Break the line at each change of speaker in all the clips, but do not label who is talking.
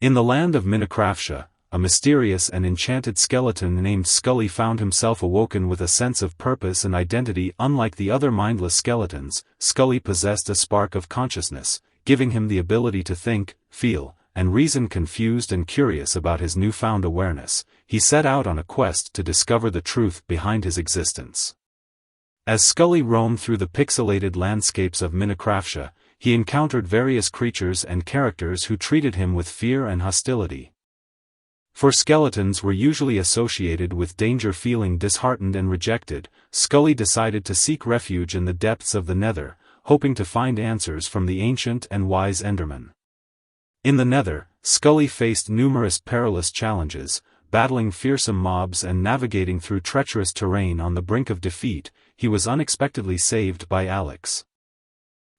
In the land of Menacing, a mysterious and enchanted skeleton named Scully found himself awoken with a sense of purpose and identity. Unlike the other mindless skeletons, Scully possessed a spark of consciousness, giving him the ability to think, feel, and reason. Confused and curious about his newfound awareness, he set out on a quest to discover the truth behind his existence. As Scully roamed through the pixelated landscapes of Menacing, he encountered various creatures and characters who treated him with fear and hostility. For skeletons were usually associated with danger. Feeling disheartened and rejected, Scully decided to seek refuge in the depths of the Nether, hoping to find answers from the ancient and wise Enderman. In the Nether, Scully faced numerous perilous challenges, battling fearsome mobs and navigating through treacherous terrain. On the brink of defeat, he was unexpectedly saved by Alex.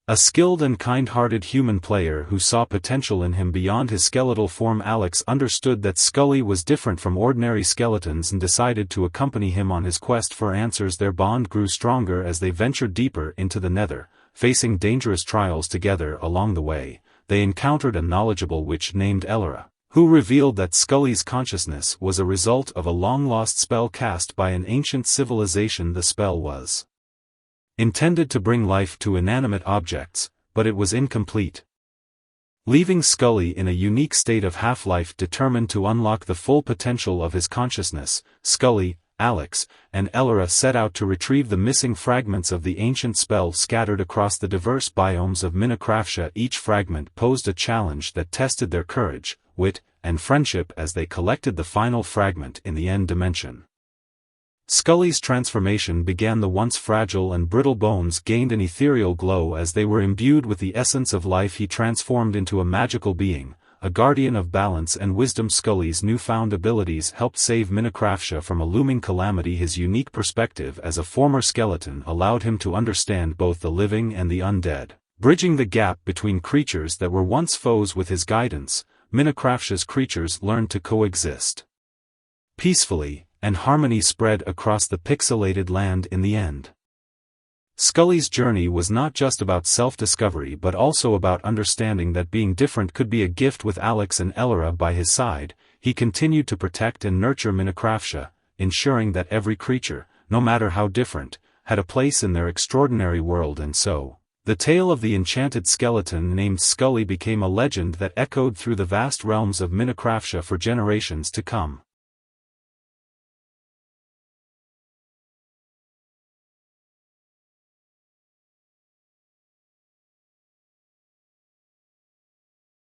A skilled and kind-hearted human player who saw potential in him beyond his skeletal form. Alex understood that Scully was different from ordinary skeletons and decided to accompany him on his quest for answers. Their bond grew stronger as they ventured deeper into the Nether, facing dangerous trials together. Along the way, they encountered a knowledgeable witch named Elora, who revealed that Scully's consciousness was a result of a long-lost spell cast by an ancient civilization. The spell was intended to bring life to inanimate objects, but it was incomplete, leaving Scully in a unique state of half-life. Determined to unlock the full potential of his consciousness, Scully, Alex, and Elora set out to retrieve the missing fragments of the ancient spell scattered across the diverse biomes of Menacing. Each fragment posed a challenge that tested their courage, wit, and friendship as they collected the final fragment in the end dimension. Scully's transformation began. The once fragile and brittle bones gained an ethereal glow as they were imbued with the essence of life. He transformed into a magical being, a guardian of balance and wisdom. Scully's newfound abilities helped save Menacing from a looming calamity. His unique perspective as a former skeleton allowed him to understand both the living and the undead, bridging the gap between creatures that were once foes. With his guidance, Menacing's creatures learned to coexist peacefully, and harmony spread across the pixelated land. In the end, Scully's journey was not just about self-discovery but also about understanding that being different could be a gift. With Alex and Elora by his side, he continued to protect and nurture Menacing, ensuring that every creature, no matter how different, had a place in their extraordinary world. And so, the tale of the enchanted skeleton named Scully became a legend that echoed through the vast realms of Menacing for generations to come.